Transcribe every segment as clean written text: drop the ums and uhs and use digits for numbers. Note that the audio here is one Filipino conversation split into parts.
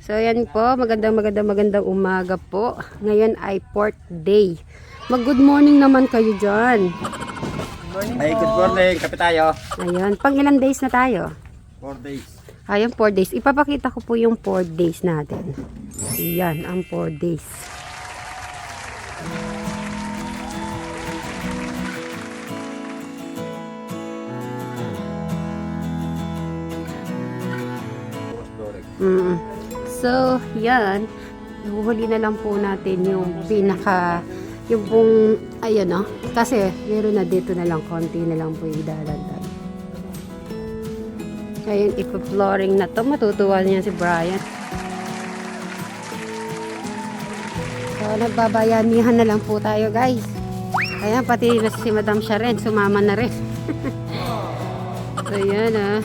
So yan po, magandang umaga po. Ngayon ay 4th day. Mag-good morning naman kayo dyan. Ay, good morning, kape tayo. Ayun, pang ilang days na tayo? 4 days. Ayun, 4 days. Ipapakita ko po yung 4 days natin. Yan, ang 4 days. So, yan. Huhuli na lang po natin yung yung pong, ayun o. Kasi, meron na dito na lang, konti na lang po yung ilalagay. Ayun, ipa-flooring na to. Matutuwa niya si Brian. So, nagbabayanihan na lang po tayo, guys. Ayan, pati si Madam siya rin. Sumama na rin. So, yan ah.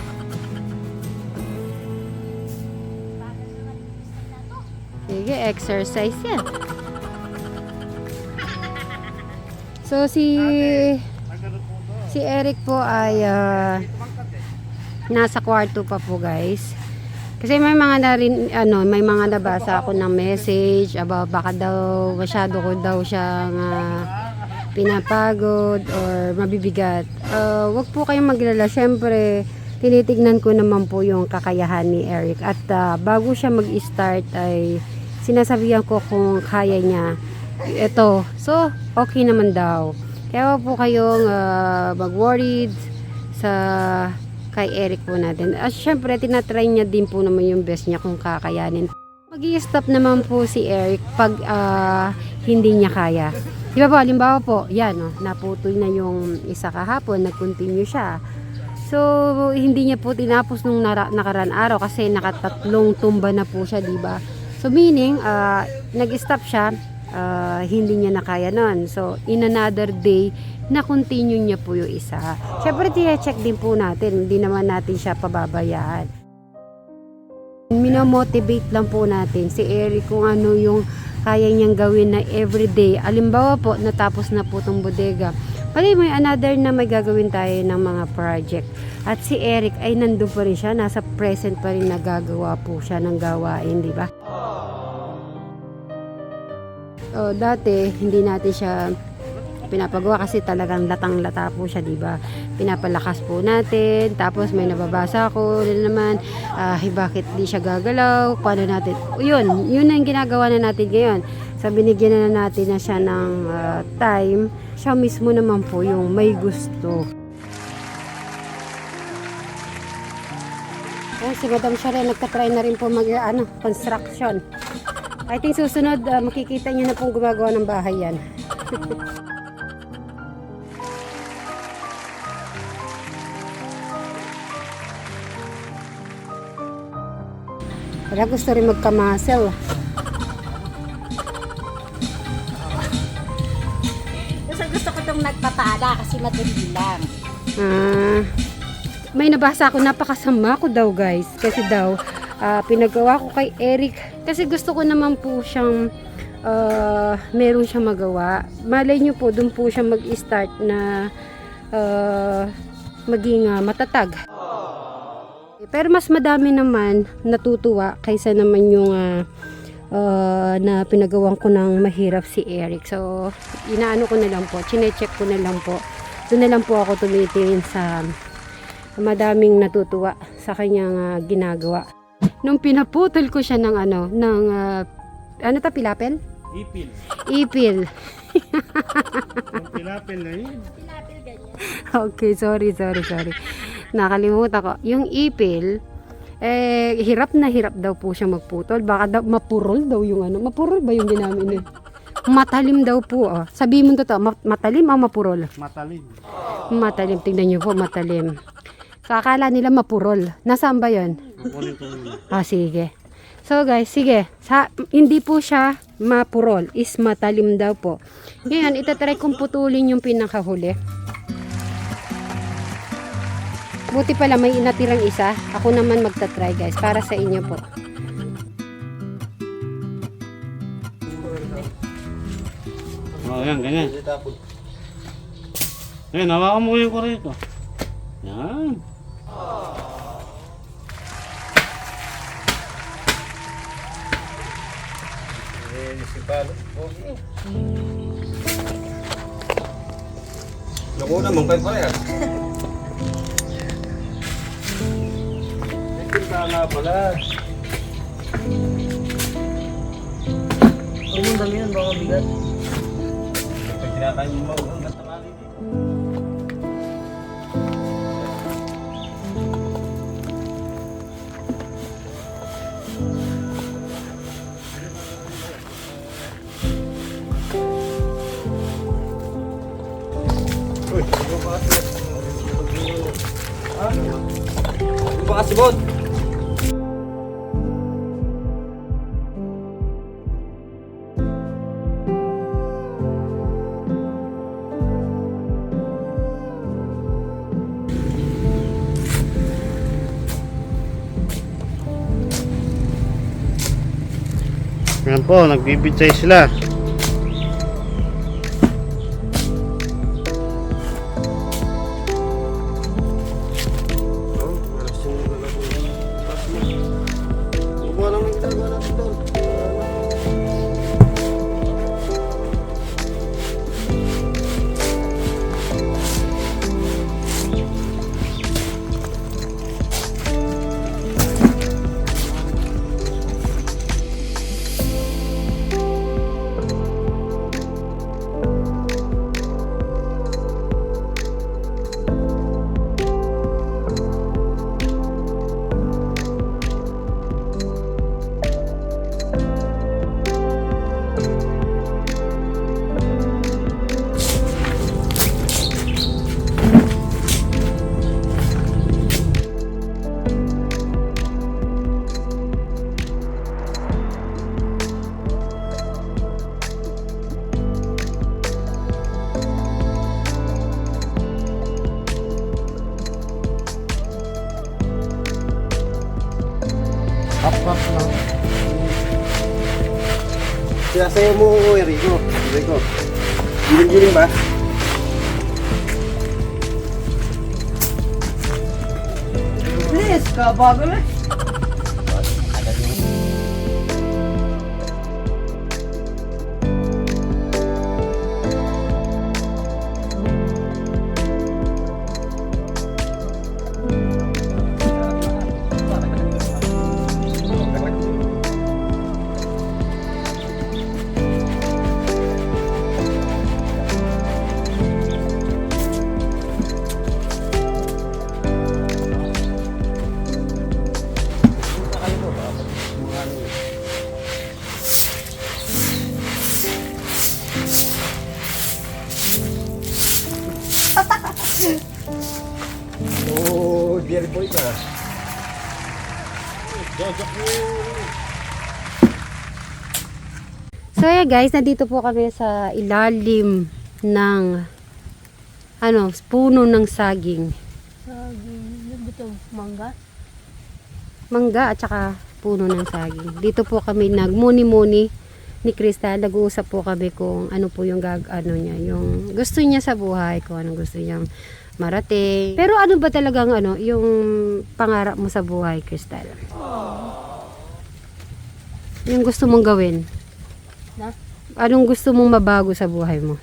Sige, exercise yan. So, si Eric po ay nasa kwarto pa po, guys. Kasi may mga nabasa ako ng message about baka daw masyado ko daw siyang pinapagod or mabibigat. Wag po kayong maglala. Syempre, tinitignan ko naman po yung kakayahan ni Eric. At bago siya mag-start ay sinasabihan ko kung kaya niya ito. So, okay naman daw. Kaya po kayong mag-worried sa kay Eric po natin. At syempre, tinatry niya din po naman yung best niya kung kakayanin. Mag-i-stop naman po si Eric pag hindi niya kaya. Di ba po, halimbawa po, yan, naputol na yung isa kahapon, nag-continue siya. So, hindi niya po tinapos nung nakaraan araw kasi nakatatlong tumba na po siya, di ba? So, meaning, nag-stop siya, hindi niya na kaya nun. So, in another day, na-continue niya po yung isa. Siyempre, check din po natin. Hindi naman natin siya pababayaan. Minomotivate lang po natin si Eric kung ano yung kaya niyang gawin na everyday. Alimbawa po, natapos na po itong bodega. Pali, may another na may gagawin tayo ng mga project. At si Eric ay nandun pa rin siya. Nasa present pa rin nagagawa po siya ng gawain, di ba? Dati hindi natin siya pinapagawa kasi talagang latang-lata po siya, di ba? Pinapalakas po natin. Tapos may nababasa ko naman, bakit di siya gagalaw? Paano natin? Yun ang ginagawa na natin ngayon. So, binigyan na natin na siya ng time. Siya mismo naman po yung may gusto. Ayan, si Madam siya rin, nagtatry na rin po construction. I think susunod, makikita niyo na pong gumagawa ng bahay yan. Wala, gusto rin magkamasel. Gusto ko itong nagpapala kasi madali lang. May nabasa ako, napakasama ko daw, guys. Kasi daw, pinagawa ko kay Eric. Kasi gusto ko naman po siyang meron siyang magawa. Malay nyo po, doon po siya mag-start na maging matatag. Pero mas madami naman natutuwa kaysa naman yung na pinagawan ko ng mahirap si Eric. So, inaano ko na lang po, chinecheck ko na lang po. Doon na lang po ako tumitingin sa madaming natutuwa sa kanyang ginagawa. Nung pinaputol ko siya ng pilapel? Ipil. Pilapil na yun. Pinapil ganyan. Okay, sorry. Nakalimutan ko. Yung ipil, hirap na hirap daw po siya magputol. Baka daw, mapurol daw yung Mapurol ba yung ginamit niya? Matalim daw po. Sabihin mo totoo, matalim o mapurol? Matalim. Matalim. Tingnan niyo po, matalim. So, akala nila mapurol. Nasaan ba yun? Sige. So, guys, sige. Hindi po siya mapurol. Is matalim daw po. Ngayon, itatry kong putulin yung pinakahuli. Buti pala may natirang isa. Ako naman magta-try, guys, para sa inyo po. Yan, ganyan. Yan, hawakan mo yung kurito. Yan. municipal. Okay. Naku naman kayo parehas. Ito nga pala. Huwag mong dami yun, baka bigat. Pag kinakain mo hanggang tangali dito. Uy, ano ba kasi? Ano ba kasi, Bod? Yan po, nagbibitsay sila. Hap-hap lang. Sinasayo mo ko, Rico. Rico. Giling-giling ba? Please, kabago na. Oh, dear boy ka. So yeah guys, nandito po kami sa ilalim ng puno ng saging. Ano ito? Mangga? Mangga at saka puno ng saging. Dito po kami nagmuni-muni ni Crystal. Nag-uusap po kami kung ano po yung niya, yung gusto niya sa buhay, kung anong gusto niyang marating. Pero ano ba talagang yung pangarap mo sa buhay, Crystal? Yung gusto mong gawin? Na? Anong gusto mong mabago sa buhay mo?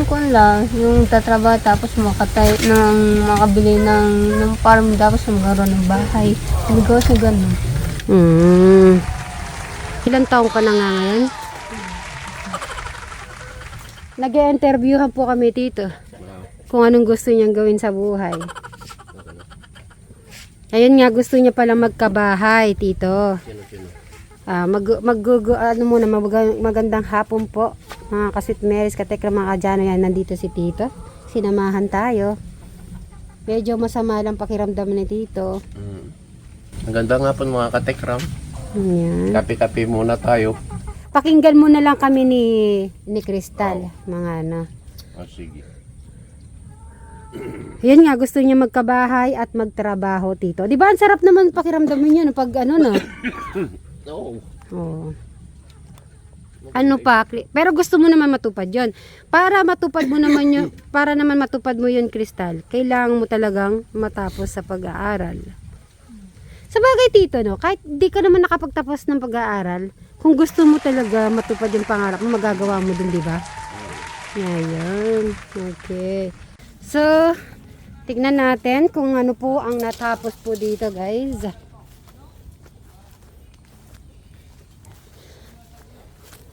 Kung lang, yung tatrabaho tapos makabili ng farm tapos magkaroon ng bahay. Negosyo ganun. Ilang taong ka na nga ngayon? Nag-i-interviewhan po kami dito kung anong gusto niyang gawin sa buhay. Ayun nga, gusto niya palang magkabahay, tito. Magandang hapon po, mga kasitmeris, katekra, mga kadyano, yan, nandito si tito. Sinamahan tayo. Medyo masama lang pakiramdam ni tito. Maganda nga po mga katekram. Yan. Kape-kape muna tayo. Pakinggan mo na lang kami ni Crystal, mga Sige. Yan nga, gusto niya magkabahay at magtrabaho, tito. Di ba ang sarap naman pakiramdam niyo pag no? Oo. Oo. Pero gusto mo naman matupad 'yon. Para naman matupad mo 'yon, Crystal, kailangan mo talagang matapos sa pag-aaral. Sa bagay, tito, no? Kahit di ka naman nakapagtapos ng pag-aaral, kung gusto mo talaga matupad yung pangarap mo, magagawa mo dun, di ba? Ayan. Okay. So, tignan natin kung ano po ang natapos po dito, guys.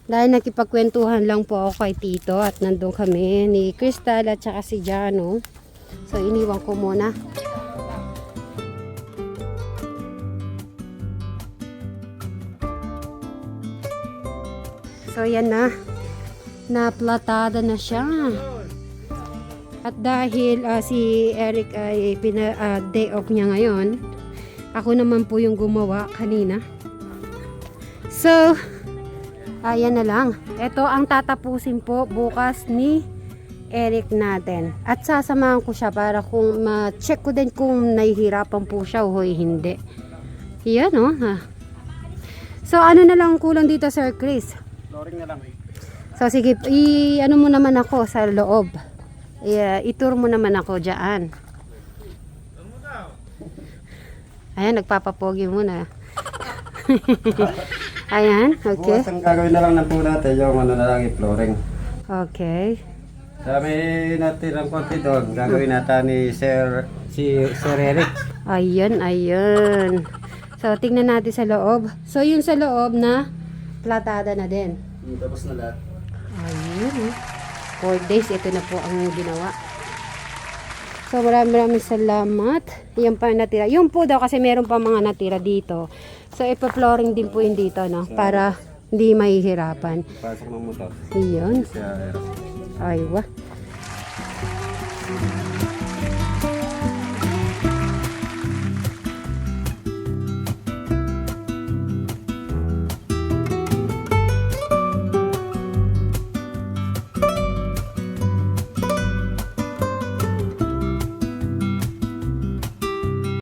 Dahil nakipagkwentuhan lang po ako kay Tito at nandun kami ni Crystal at saka si Jano. So, iniwan ko muna. So, yan na. Naplatada na siya. At dahil si Eric ay day off niya ngayon, ako naman po yung gumawa kanina. So, ayan na lang. Ito ang tatapusin po bukas ni Eric natin. At sasamahan ko siya para kung ma-check ko din kung nahihirapan po siya o hindi. Yan o. So, ano na lang kulang dito, Sir Chris? Flooring na lang. So, sige, ano mo naman ako sa loob. I-tour mo naman ako dyan. Ayan, nagpapapogi muna. Ayan, okay. Bukas ang gagawin na lang ng po natin yung ano na lang i-flooring. Okay. Dami natin ang konti doon. Gagawin natin ni Sir Eric. Ayun, ayun. So, tingnan natin sa loob. So, yun sa loob na platada na din. Tapos na lahat. Ayun. 4 days, ito na po ang ginawa. So, maraming salamat. Yan pa ang natira. Yung po daw kasi meron pa mga natira dito. So, ipa-flooring din po yun dito, no? Para hindi mahihirapan. Pasok ng motor. Iyon. Sir Eric. Aywa.